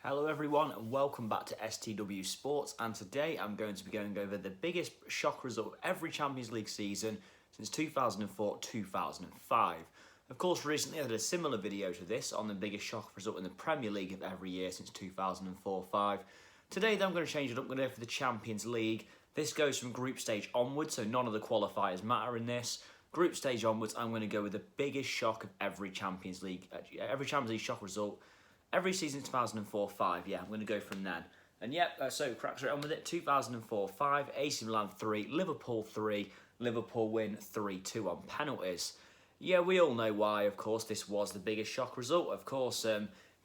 Hello everyone and welcome back to STW Sports, and today I'm going to be going over the biggest shock result of every Champions League season since 2004-2005. Of course, recently I did a similar video to this on the biggest shock result in the Premier League of every year since 2004-05. Today though I'm going to change it up. I'm going to go for the Champions League. This goes from group stage onwards, so none of the qualifiers matter in this. Group stage onwards, I'm going to go with the biggest shock of every Champions League shock result. Every season 2004-05, yeah, I'm going to go from then. And yep, so cracks right on with it. 2004-05, AC Milan 3, Liverpool 3, Liverpool win 3-2 on penalties. Yeah, we all know why, of course, this was the biggest shock result. Of course,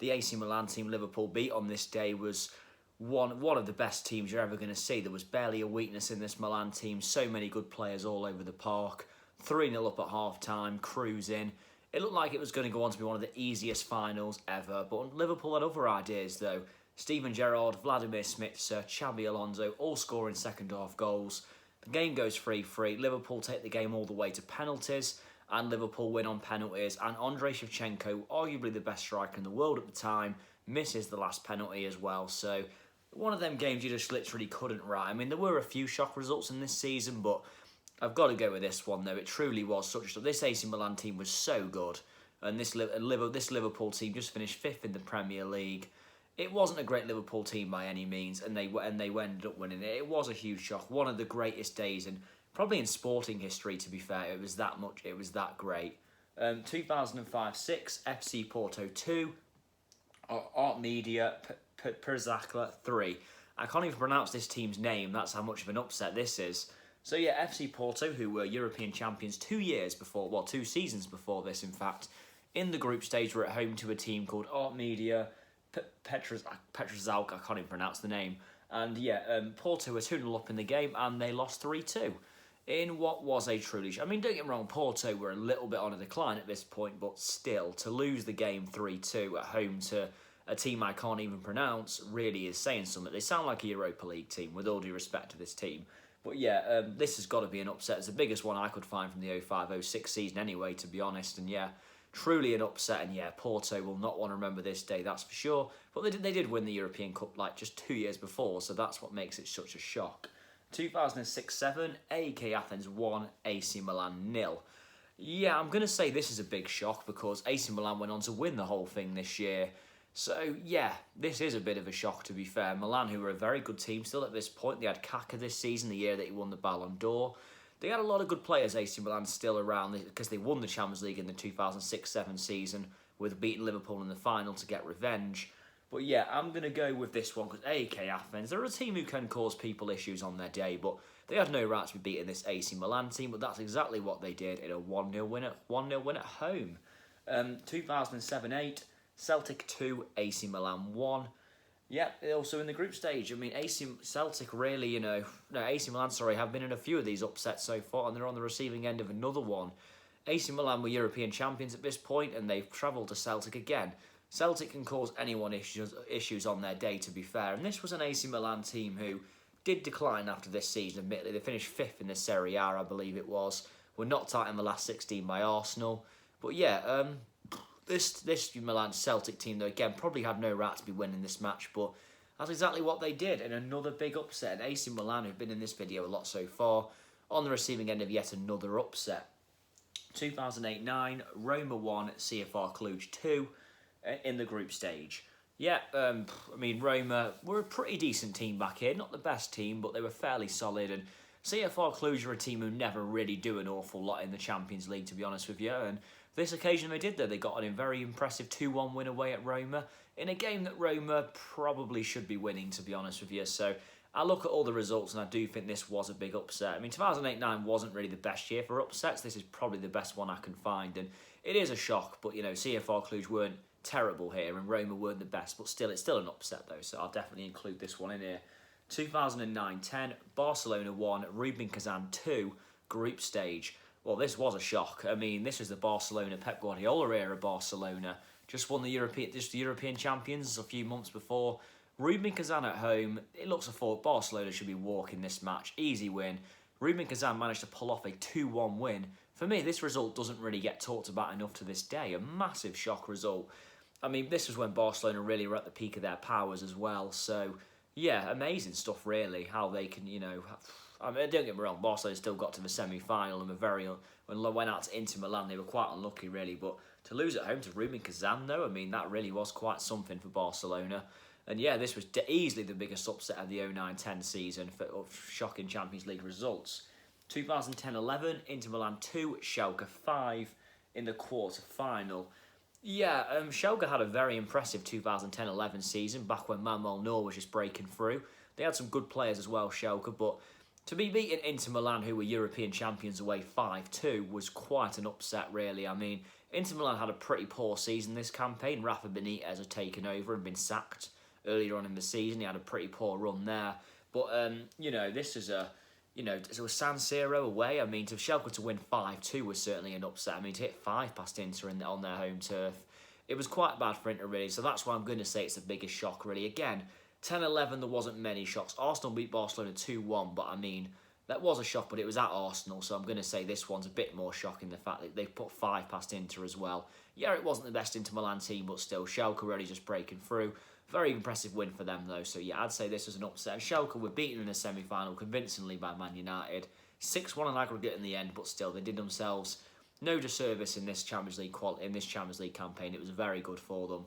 the AC Milan team Liverpool beat on this day was one of the best teams you're ever going to see. There was barely a weakness in this Milan team. So many good players all over the park. 3-0 up at half-time, cruising. It looked like it was going to go on to be one of the easiest finals ever, but Liverpool had other ideas though. Steven Gerrard, Vladimir Smitsa, Xabi Alonso all scoring second half goals. The game goes 3-3. Liverpool take the game all the way to penalties, and Liverpool win on penalties. And Andrei Shevchenko, arguably the best striker in the world at the time, misses the last penalty as well. So one of them games you just literally couldn't write. I mean, there were a few shock results in this season, but I've got to go with this one though. It truly was such a... This AC Milan team was so good, and this Liverpool team just finished 5th in the Premier League. It wasn't a great Liverpool team by any means, and they ended up winning it. It was a huge shock, one of the greatest days, and probably in sporting history. To be fair, it was that great. 2005-06, FC Porto 2, Art Media Perzakla 3. I can't even pronounce this team's name. That's how much of an upset this is. So yeah, FC Porto, who were European champions 2 seasons before this, in fact, in the group stage were at home to a team called Art Media Petrzalk, I can't even pronounce the name. And yeah, Porto were 2-0 up in the game and they lost 3-2 in what was a truly... I mean, don't get me wrong, Porto were a little bit on a decline at this point, but still, to lose the game 3-2 at home to a team I can't even pronounce really is saying something. They sound like a Europa League team, with all due respect to this team. But yeah, this has got to be an upset. It's the biggest one I could find from the 05-06 season anyway, to be honest. And yeah, truly an upset. And yeah, Porto will not want to remember this day, that's for sure. But they did win the European Cup like just 2 years before, so that's what makes it such a shock. 2006-07, AEK Athens 1, AC Milan 0. Yeah, I'm going to say this is a big shock because AC Milan went on to win the whole thing this year. So, yeah, this is a bit of a shock, to be fair. Milan, who were a very good team still at this point. They had Kaká this season, the year that he won the Ballon d'Or. They had a lot of good players, AC Milan, still around because they won the Champions League in the 2006-07 season with beating Liverpool in the final to get revenge. But, yeah, I'm going to go with this one because AEK Athens, they're a team who can cause people issues on their day, but they had no right to be beating this AC Milan team, but that's exactly what they did in a 1-0 win at home. 2007-08. Celtic 2, AC Milan 1. Yep, also in the group stage. I mean, AC Milan, have been in a few of these upsets so far, and they're on the receiving end of another one. AC Milan were European champions at this point, and they've travelled to Celtic again. Celtic can cause anyone issues on their day, to be fair, and this was an AC Milan team who did decline after this season, admittedly. They finished 5th in the Serie A, I believe it was. Were knocked out in the last 16 by Arsenal. But yeah, This Milan Celtic team, though, again, probably had no right to be winning this match, but that's exactly what they did, and another big upset. And AC Milan, who've been in this video a lot so far, on the receiving end of yet another upset. 2008-09, Roma 1, CFR Cluj 2 in the group stage. Yeah, I mean, Roma were a pretty decent team back here. Not the best team, but they were fairly solid, and CFR Cluj are a team who never really do an awful lot in the Champions League, to be honest with you, and this occasion they did, though. They got a very impressive 2-1 win away at Roma in a game that Roma probably should be winning, to be honest with you. So I look at all the results and I do think this was a big upset. I mean, 2008-09 wasn't really the best year for upsets. This is probably the best one I can find, and it is a shock. But, you know, CFR Cluj weren't terrible here and Roma weren't the best, but still, it's still an upset, though, so I'll definitely include this one in here. 2009-10, Barcelona 1, Rubin Kazan 2, group stage. Well, this was a shock. I mean, this was the Barcelona Pep Guardiola era Barcelona. Just won the European champions a few months before. Rubin Kazan at home. It looks as though Barcelona should be walking this match. Easy win. Rubin Kazan managed to pull off a 2-1 win. For me, this result doesn't really get talked about enough to this day. A massive shock result. I mean, this was when Barcelona really were at the peak of their powers as well. So, yeah, amazing stuff, really, how they can, I mean, don't get me wrong, Barcelona still got to the semi-final and when they went out to Inter Milan, they were quite unlucky, really. But to lose at home to Rubin Kazan, though, I mean, that really was quite something for Barcelona. And yeah, this was easily the biggest upset of the 09-10 season for shocking Champions League results. 2010-11, Inter Milan 2, Schalke 5 in the quarter-final. Yeah, Schalke had a very impressive 2010-11 season, back when Manuel Neuer was just breaking through. They had some good players as well, Schalke, but to be beating Inter Milan, who were European champions, away 5-2 was quite an upset, really. I mean, Inter Milan had a pretty poor season this campaign. Rafa Benitez had taken over and been sacked earlier on in the season. He had a pretty poor run there. But, this is so San Siro away. I mean, to Schalke to win 5-2 was certainly an upset. I mean, to hit 5 past Inter on their home turf, it was quite bad for Inter, really. So that's why I'm going to say it's the biggest shock, really. Again, 10-11, there wasn't many shocks. Arsenal beat Barcelona 2-1, but I mean, that was a shock, but it was at Arsenal, so I'm going to say this one's a bit more shocking, the fact that they put 5 past Inter as well. Yeah, it wasn't the best Inter Milan team, but still, Schalke really just breaking through. Very impressive win for them, though, so yeah, I'd say this was an upset. And Schalke were beaten in the semi-final convincingly by Man United. 6-1 on aggregate in the end, but still, they did themselves no disservice in this Champions League campaign. It was very good for them.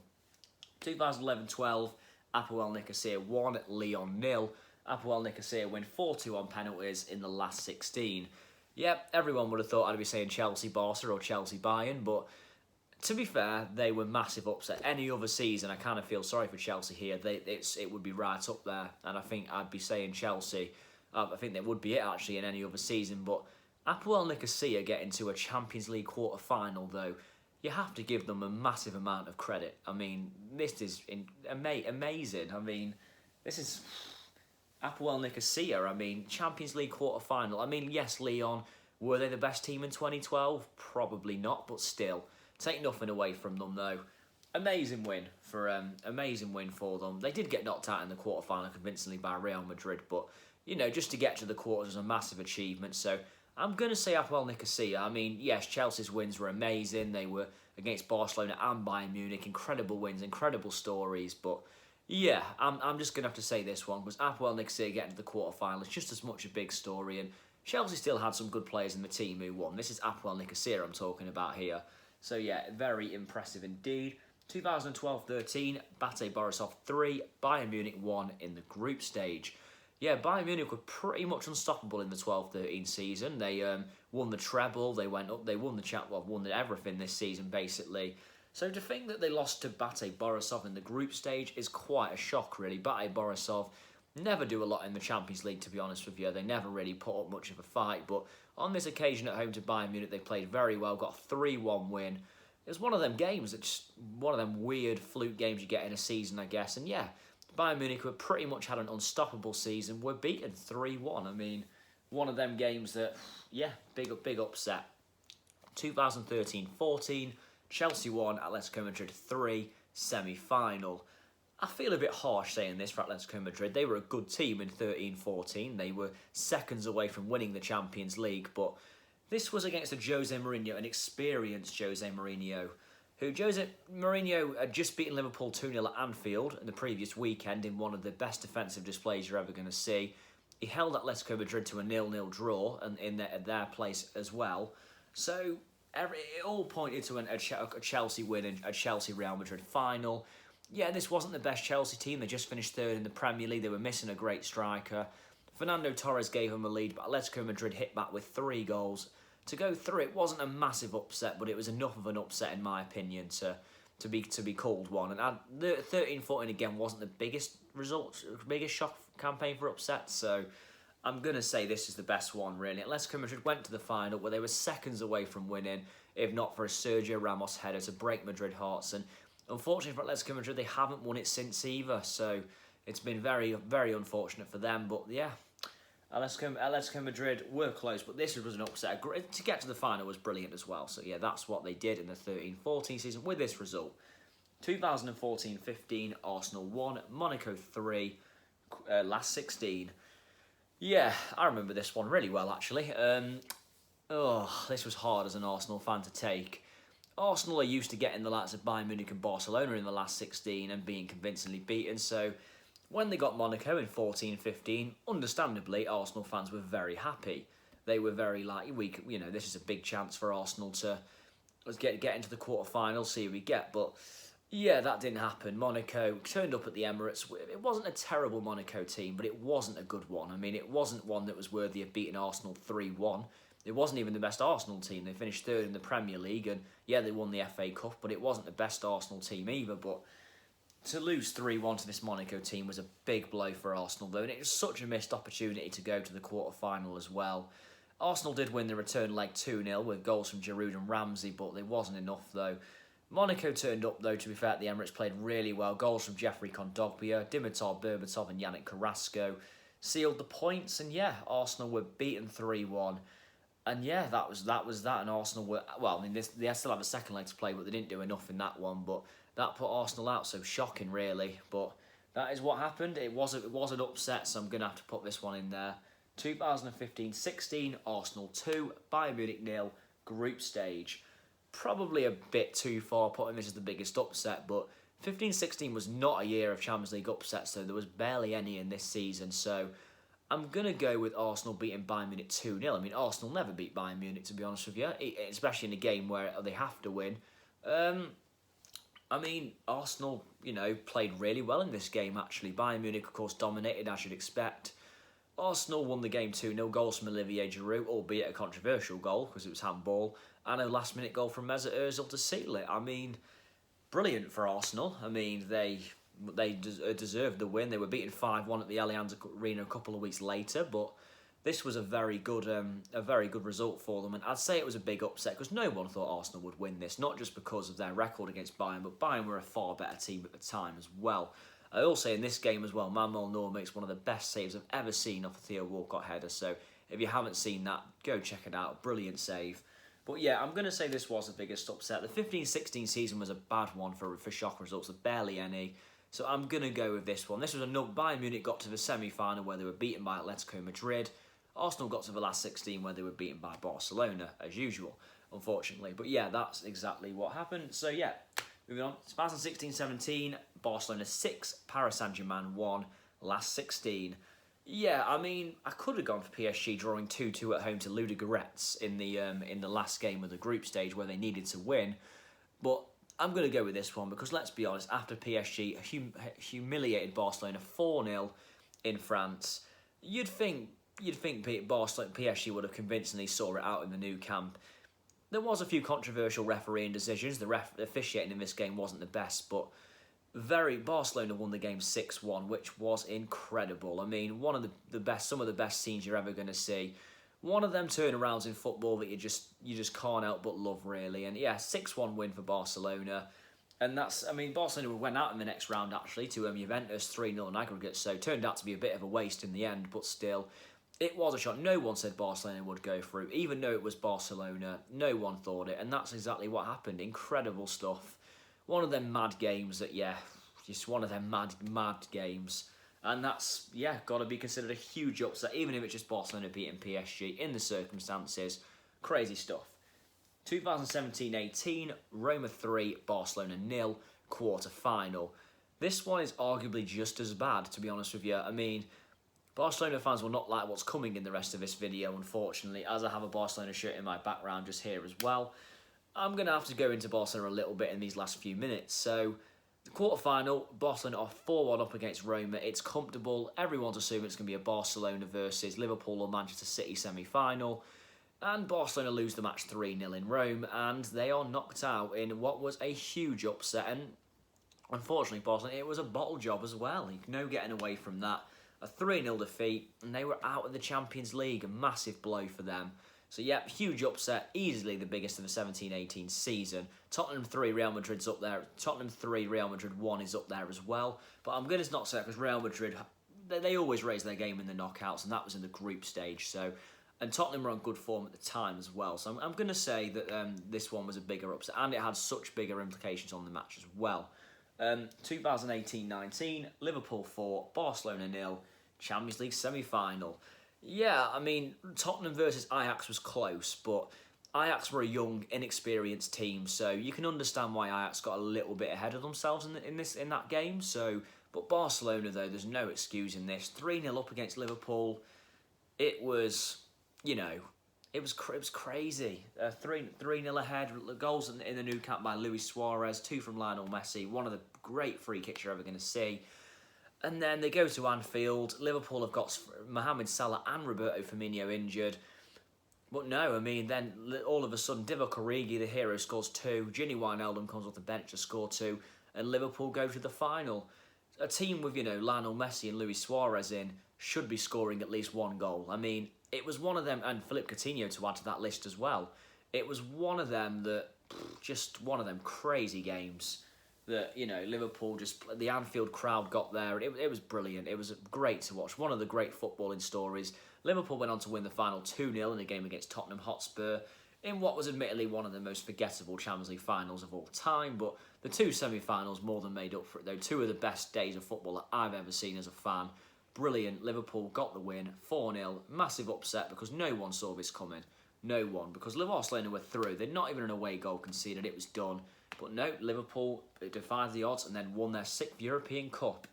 2011-12, Apoel Nicosia 1, Lyon 0. Apoel Nicosia win 4-2 on penalties in the last 16. Yep, everyone would have thought I'd be saying Chelsea Barca or Chelsea Bayern, but to be fair, they were massive upset. Any other season, I kind of feel sorry for Chelsea here. It would be right up there, and I think I'd be saying Chelsea. I think that would be it, actually, in any other season. But Apoel Nicosia getting to a Champions League quarter-final, though, you have to give them a massive amount of credit. I mean, this is amazing. I mean, this is Apoel Nicosia. I mean, Champions League quarter-final. I mean, yes, Lyon, were they the best team in 2012? Probably not, but still. Take nothing away from them, though. Amazing win for them. They did get knocked out in the quarterfinal convincingly by Real Madrid, but just to get to the quarters was a massive achievement. So I'm going to say Apoel Nicosia. I mean, yes, Chelsea's wins were amazing. They were against Barcelona and Bayern Munich. Incredible wins, incredible stories. But yeah, I'm just going to have to say this one was Apoel Nicosia getting to the quarterfinal. It's just as much a big story, and Chelsea still had some good players in the team who won. This is Apoel Nicosia I'm talking about here. So yeah, very impressive indeed. 2012-13, Bate Borisov 3, Bayern Munich 1 in the group stage. Yeah, Bayern Munich were pretty much unstoppable in the 12-13 season. They won the treble, they went up, they won won everything this season basically. So to think that they lost to Bate Borisov in the group stage is quite a shock, really. Bate Borisov never do a lot in the Champions League, to be honest with you. They never really put up much of a fight, but on this occasion at home to Bayern Munich, they played very well, got a 3-1 win. It was one of them games, one of them weird fluke games you get in a season, I guess. And yeah, Bayern Munich, who pretty much had an unstoppable season, were beaten 3-1. I mean, one of them games that, yeah, big upset. 2013-14, Chelsea 1, Atletico Madrid 3, semi-final. I feel a bit harsh saying this for Atletico Madrid. They were a good team in 13-14. They were seconds away from winning the Champions League, but this was against a Jose Mourinho, an experienced Jose Mourinho, who Jose Mourinho had just beaten Liverpool 2-0 at Anfield in the previous weekend in one of the best defensive displays you're ever going to see. He held Atletico Madrid to a 0-0 draw and at their place as well. So it all pointed to a Chelsea win and a Chelsea-Real Madrid final. Yeah, this wasn't the best Chelsea team. They just finished third in the Premier League. They were missing a great striker. Fernando Torres gave them a lead, but Atletico Madrid hit back with 3 goals to go through. It wasn't a massive upset, but it was enough of an upset, in my opinion, to be called one. And the 13-14 again wasn't the biggest shock campaign for upsets, so I'm going to say this is the best one, really. Atletico Madrid went to the final where they were seconds away from winning, if not for a Sergio Ramos header to break Madrid hearts. And unfortunately for Atletico Madrid, they haven't won it since either, so it's been very, very unfortunate for them. But yeah, Atletico Madrid were close, but this was an upset. To get to the final was brilliant as well. So yeah, that's what they did in the 13-14 season with this result. 2014-15, Arsenal 1, Monaco 3, last 16. Yeah, I remember this one really well, actually. This was hard as an Arsenal fan to take. Arsenal are used to getting the likes of Bayern Munich and Barcelona in the last 16 and being convincingly beaten, so when they got Monaco in 14-15, understandably, Arsenal fans were very happy. They were very like, this is a big chance for Arsenal to get into the quarter-final, see what we get, but yeah, that didn't happen. Monaco turned up at the Emirates. It wasn't a terrible Monaco team, but it wasn't a good one. I mean, it wasn't one that was worthy of beating Arsenal 3-1. It wasn't even the best Arsenal team. They finished third in the Premier League, and yeah, they won the FA Cup, but it wasn't the best Arsenal team either. But to lose 3-1 to this Monaco team was a big blow for Arsenal, though, and it was such a missed opportunity to go to the quarter-final as well. Arsenal did win the return leg 2-0 with goals from Giroud and Ramsey, but it wasn't enough, though. Monaco turned up, though, to be fair, the Emirates played really well. Goals from Jeffrey Kondogbia, Dimitar Berbatov and Yannick Carrasco sealed the points, and yeah, Arsenal were beaten 3-1. And yeah, that was that, and Arsenal were, well, I mean, they still have a second leg to play, but they didn't do enough in that one, but that put Arsenal out, so shocking, really. But that is what happened. It was an upset, so I'm going to have to put this one in there. 2015-16, Arsenal 2, Bayern Munich 0, group stage. Probably a bit too far putting this as the biggest upset, but 15-16 was not a year of Champions League upsets, so there was barely any in this season, so I'm going to go with Arsenal beating Bayern Munich 2-0. I mean, Arsenal never beat Bayern Munich, to be honest with you, especially in a game where they have to win. I mean, Arsenal, played really well in this game, actually. Bayern Munich, of course, dominated, as you'd expect. Arsenal won the game 2-0, goals from Olivier Giroud, albeit a controversial goal because it was handball, and a last-minute goal from Mesut Ozil to seal it. I mean, brilliant for Arsenal. I mean, they deserved the win. They were beaten 5-1 at the Allianz Arena a couple of weeks later, but this was a very good result for them. And I'd say it was a big upset because no one thought Arsenal would win this, not just because of their record against Bayern, but Bayern were a far better team at the time as well. I also say in this game as well, Manuel Neuer makes one of the best saves I've ever seen off a Theo Walcott header. So if you haven't seen that, go check it out. Brilliant save. But yeah, I'm going to say this was the biggest upset. The 15-16 season was a bad one for shock results, with barely any. So I'm going to go with this one. This was Bayern Munich got to the semi-final where they were beaten by Atletico Madrid. Arsenal got to the last 16 where they were beaten by Barcelona, as usual, unfortunately. But yeah, that's exactly what happened. So yeah, moving on. 2016-17, Barcelona 6, Paris Saint-Germain 1, last 16. Yeah, I mean, I could have gone for PSG drawing 2-2 at home to Ludogorets in the last game of the group stage where they needed to win. But I'm going to go with this one because, let's be honest, after PSG humiliated Barcelona 4-0 in France, you'd think PSG would have convincingly saw it out in the new camp. There was a few controversial refereeing decisions. The officiating in this game wasn't the best, but Barcelona won the game 6-1, which was incredible. I mean, some of the best scenes you're ever going to see. One of them turnarounds in football that you just can't help but love, really. And yeah, 6-1 win for Barcelona. And Barcelona went out in the next round, actually, to Juventus 3-0 in aggregate, so it turned out to be a bit of a waste in the end, but still, it was a shot. No one said Barcelona would go through, even though it was Barcelona. No one thought it, and that's exactly what happened. Incredible stuff. One of them mad games that, yeah, just one of them mad games. And that's, yeah, got to be considered a huge upset, even if it's just Barcelona beating PSG in the circumstances. Crazy stuff. 2017-18, Roma 3, Barcelona 0, quarter-final. This one is arguably just as bad, to be honest with you. I mean, Barcelona fans will not like what's coming in the rest of this video, unfortunately, as I have a Barcelona shirt in my background just here as well. I'm going to have to go into Barcelona a little bit in these last few minutes. So, the quarter-final, Barcelona are 4-1 up against Roma. It's comfortable. Everyone's assuming it's going to be a Barcelona versus Liverpool or Manchester City semi-final. And Barcelona lose the match 3-0 in Rome, and they are knocked out in what was a huge upset. And unfortunately, Barcelona, it was a bottle job as well. No getting away from that. A 3-0 defeat, and they were out of the Champions League. A massive blow for them. So, yeah, huge upset. Easily the biggest of the 17-18 season. Tottenham 3, Real Madrid's up there. Tottenham 3, Real Madrid 1 is up there as well. But I'm going to not say that because Real Madrid, they always raise their game in the knockouts, and that was in the group stage. So, and Tottenham were on good form at the time as well. So I'm going to say that this one was a bigger upset, and it had such bigger implications on the match as well. 2018-19, Liverpool 4, Barcelona 0, Champions League semi-final. Yeah, I mean, Tottenham versus Ajax was close, but Ajax were a young, inexperienced team, so you can understand why Ajax got a little bit ahead of themselves in that game. So, but Barcelona though, there's no excuse in this. 3-0 up against Liverpool. It was, you know, it was crazy. 3-0 ahead. Goals in the new camp by Luis Suarez, 2 from Lionel Messi. One of the great free kicks you're ever going to see. And then they go to Anfield. Liverpool have got Mohamed Salah and Roberto Firmino injured. But no, I mean, then all of a sudden, Divock Origi, the hero, scores 2. Gini Wijnaldum comes off the bench to score 2. And Liverpool go to the final. A team with, you know, Lionel Messi and Luis Suarez in should be scoring at least 1 goal. I mean, it was one of them, and Philippe Coutinho to add to that list as well. It was one of them that, just one of them crazy games that, you know, Liverpool just, the Anfield crowd got there. It was brilliant. It was great to watch. One of the great footballing stories. Liverpool went on to win the final 2-0 in a game against Tottenham Hotspur in what was admittedly one of the most forgettable Champions League finals of all time, but the 2 semi-finals more than made up for it though. 2 of the best days of football that I've ever seen as a fan. Brilliant. Liverpool got the win, 4-0. Massive upset because no one saw this coming. No one. Because Barcelona were through. They'd not even an away goal conceded. It was done. But no, Liverpool defied the odds and then won their 6th European Cup.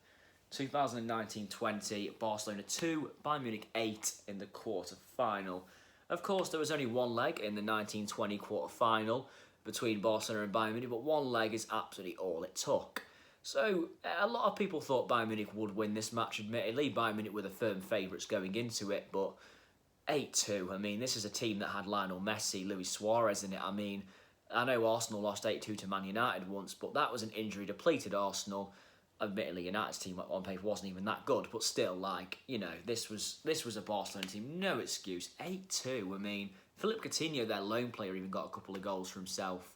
2019-20, Barcelona 2, Bayern Munich 8 in the quarter-final. Of course, there was only one leg in the 1920 quarter-final between Barcelona and Bayern Munich, but one leg is absolutely all it took. So, a lot of people thought Bayern Munich would win this match, admittedly. Bayern Munich were the firm favourites going into it, but 8-2, I mean, this is a team that had Lionel Messi, Luis Suarez in it. I mean, I know Arsenal lost 8-2 to Man United once, but that was an injury-depleted Arsenal. Admittedly, United's team on paper wasn't even that good, but still, like, you know, this was a Barcelona team, no excuse. 8-2, I mean, Philippe Coutinho, their lone player, even got a couple of goals for himself.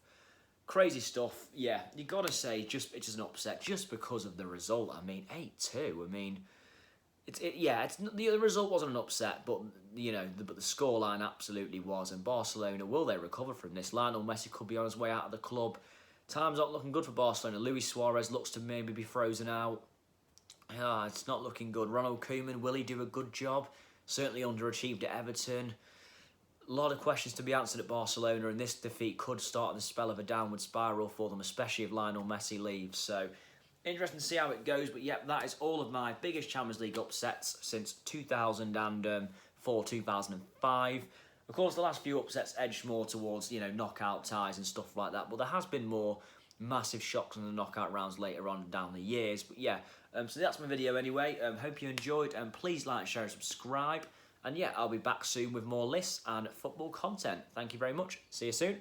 Crazy stuff, yeah, you got to say, it's just an upset, just because of the result. I mean, 8-2, I mean, the result wasn't an upset, but, you know, but the scoreline absolutely was, and Barcelona, will they recover from this? Lionel Messi could be on his way out of the club. Time's not looking good for Barcelona. Luis Suarez looks to maybe be frozen out. It's not looking good. Ronald Koeman, will he do a good job? Certainly underachieved at Everton. A lot of questions to be answered at Barcelona, and this defeat could start the spell of a downward spiral for them, especially if Lionel Messi leaves. So, interesting to see how it goes. But, yep, that is all of my biggest Champions League upsets since 2004, 2005. Of course, the last few upsets edged more towards, you know, knockout ties and stuff like that. But there has been more massive shocks in the knockout rounds later on down the years. But yeah, so that's my video anyway. Hope you enjoyed. And please like, share, and subscribe. And yeah, I'll be back soon with more lists and football content. Thank you very much. See you soon.